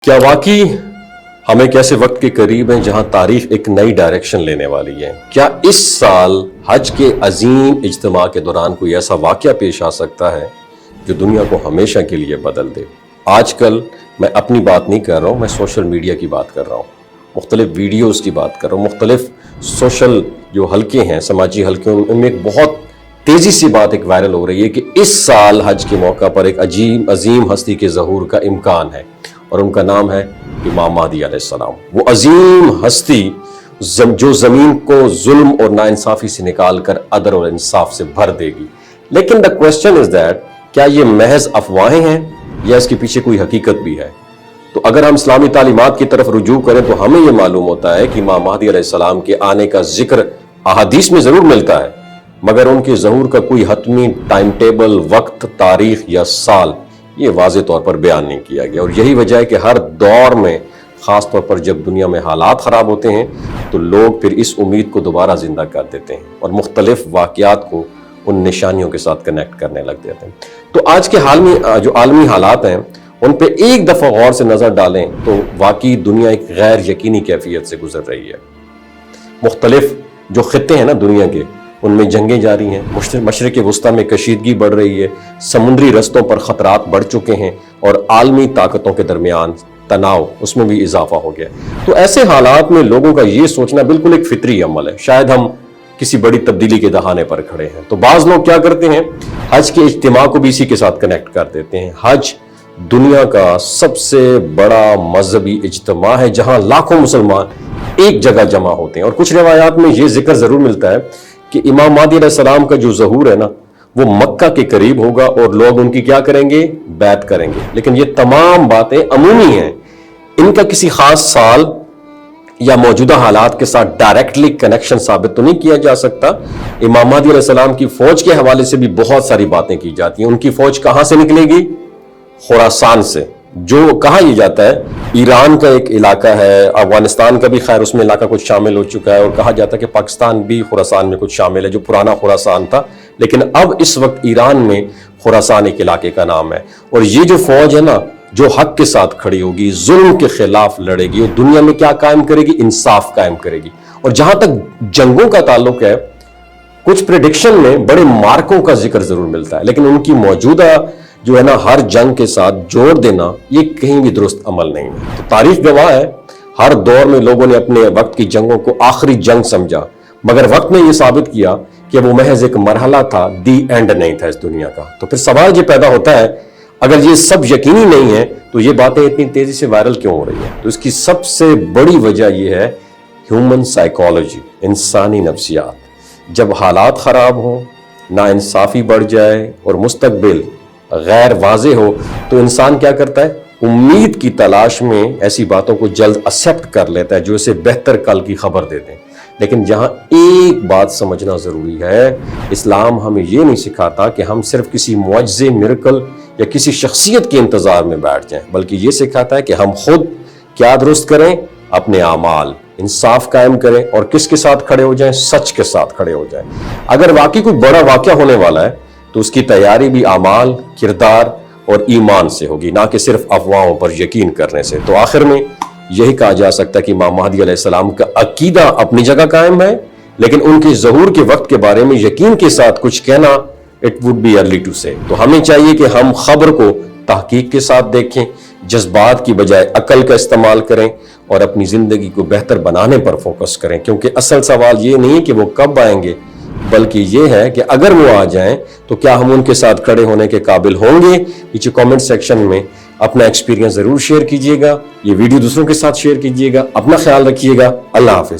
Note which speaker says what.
Speaker 1: क्या वाकई हम एक ऐसे वक्त के करीब हैं जहां तारीख एक नई डायरेक्शन लेने वाली है? क्या इस साल हज के अजीम इज्तिमा के दौरान कोई ऐसा वाकया पेश आ सकता है जो दुनिया को हमेशा के लिए बदल दे? आजकल मैं अपनी बात नहीं कर रहा हूँ, मैं सोशल मीडिया की बात कर रहा हूँ, मुख्तलिफ वीडियोज़ की बात कर रहा हूँ, मुख्तलिफ सोशल जो हलके हैं, समाजी हलके, उनमें एक बहुत तेज़ी से बात एक वायरल हो रही है कि इस साल हज के मौका पर एक अजीम हस्ती के ज़हूर का इम्कान है और उनका नाम है इमाम महदी अलैहिस्सलाम। वो अजीम हस्ती जो ज़मीन को जुल्म और नाइंसाफ़ी से निकाल कर अदल और इंसाफ से भर देगी। लेकिन द क्वेश्चन इज़ दैट क्या ये महज अफवाहें हैं या इसके पीछे कोई हकीकत भी है? तो अगर हम इस्लामी तालीमात की तरफ रुजू करें तो हमें यह मालूम होता है कि इमाम महदी अलैहिस्सलाम के आने का जिक्र अहादीस में ज़रूर मिलता है, मगर उनके ज़हूर का कोई हतमी टाइम टेबल, वक्त, तारीख या साल ये वाज़े तौर पर बयान नहीं किया गया। और यही वजह है कि हर दौर में, ख़ास तौर पर जब दुनिया में हालात ख़राब होते हैं, तो लोग फिर इस उम्मीद को दोबारा ज़िंदा कर देते हैं और मुख्तलिफ वाक़यात को उन निशानियों के साथ कनेक्ट करने लग जाते हैं। तो आज के हाल में जो आलमी हालात हैं उन पे एक दफ़ा गौर से नज़र डालें तो वाकई दुनिया एक गैर यकीनी कैफियत से गुजर रही है। मुख्तलिफ जो खित्ते हैं ना दुनिया के, उनमें जंगें जारी हैं, मशरिक़ वुस्ता में कशीदगी बढ़ रही है, समुद्री रस्तों पर ख़तरात बढ़ चुके हैं और आलमी ताकतों के दरमियान तनाव, उसमें भी इजाफा हो गया। तो ऐसे हालात में लोगों का ये सोचना बिल्कुल एक फितरी अमल है। शायद हम किसी बड़ी तब्दीली के दहाने पर खड़े हैं। तो बाज़ लोग क्या करते हैं, हज के इज्तिमा को भी इसी के साथ कनेक्ट कर देते हैं। हज दुनिया का सबसे बड़ा मजहबी इज्तिमा है जहाँ लाखों मुसलमान एक जगह जमा होते हैं। और कुछ रिवायात में ये जिक्र ज़रूर मिलता है कि इमाम महदी अलैहिस्सलाम का जो ज़हूर है ना, वो मक्का के करीब होगा और लोग उनकी क्या करेंगे, बैत करेंगे। लेकिन ये तमाम बातें अमूमी हैं, इनका किसी खास साल या मौजूदा हालात के साथ डायरेक्टली कनेक्शन साबित तो नहीं किया जा सकता। इमाम महदी अलैहिस्सलाम की फौज के हवाले से भी बहुत सारी बातें की जाती हैं। उनकी फौज कहाँ से निकलेगी? खुरासान से, जो कहा यह जाता है ईरान का एक इलाका है, अफगानिस्तान का भी खैर उसमें इलाका कुछ शामिल हो चुका है, और कहा जाता है कि पाकिस्तान भी खुरासान में कुछ शामिल है, जो पुराना खुरासान था, लेकिन अब इस वक्त ईरान में खुरासान एक इलाके का नाम है। और ये जो फौज है ना, जो हक के साथ खड़ी होगी, जुल्म के खिलाफ लड़ेगी और दुनिया में क्या कायम करेगी, इंसाफ कायम करेगी। और जहां तक जंगों का ताल्लुक है, कुछ प्रेडिक्शन में बड़े मार्कों का जिक्र जरूर मिलता है, लेकिन उनकी मौजूदा जो है ना, हर जंग के साथ जोड़ देना ये कहीं भी दुरुस्त अमल नहीं है। तो तारीख गवाह है, हर दौर में लोगों ने अपने वक्त की जंगों को आखिरी जंग समझा, मगर वक्त ने यह साबित किया कि वो महज एक मरहला था, दी एंड नहीं था इस दुनिया का। तो फिर सवाल ये पैदा होता है, अगर ये सब यकीनी नहीं है तो ये बातें इतनी तेजी से वायरल क्यों हो रही है? तो इसकी सबसे बड़ी वजह यह है ह्यूमन साइकोलॉजी, इंसानी नफ्सियात। जब हालात खराब हो, नाइंसाफी बढ़ जाए और मुस्तकबिल गैर वाज़े हो, तो इंसान क्या करता है, उम्मीद की तलाश में ऐसी बातों को जल्द एक्सेप्ट कर लेता है जो इसे बेहतर कल की खबर देते हैं। लेकिन जहां एक बात समझना ज़रूरी है, इस्लाम हमें ये नहीं सिखाता कि हम सिर्फ किसी मुअज्जे, मिरेकल या किसी शख्सियत के इंतज़ार में बैठ जाएं, बल्कि ये सिखाता है कि हम खुद क्या दुरुस्त करें, अपने आमाल, इंसाफ कायम करें और किसके साथ खड़े हो जाएं, सच के साथ खड़े हो जाएं। अगर वाकई कोई बड़ा वाक़या होने वाला है तो उसकी तैयारी भी आमाल, किरदार और ईमान से होगी, ना कि सिर्फ अफवाहों पर यकीन करने से। तो आखिर में यही कहा जा सकता है कि इमाम महदी अलैहिस्सलाम का अकीदा अपनी जगह कायम है, लेकिन उनके ज़हूर के वक्त के बारे में यकीन के साथ कुछ कहना it would be early to say. तो हमें चाहिए कि हम खबर को तहकीक के साथ देखें, जज्बात की बजाय अकल का इस्तेमाल करें और अपनी ज़िंदगी को बेहतर बनाने पर फोकस करें। क्योंकि असल सवाल ये नहीं है कि वो कब आएंगे, बल्कि ये है कि अगर वो आ जाएं तो क्या हम उनके साथ खड़े होने के काबिल होंगे। नीचे कमेंट सेक्शन में अपना एक्सपीरियंस ज़रूर शेयर कीजिएगा, ये वीडियो दूसरों के साथ शेयर कीजिएगा। अपना ख्याल रखिएगा। अल्लाह हाफ़िज़।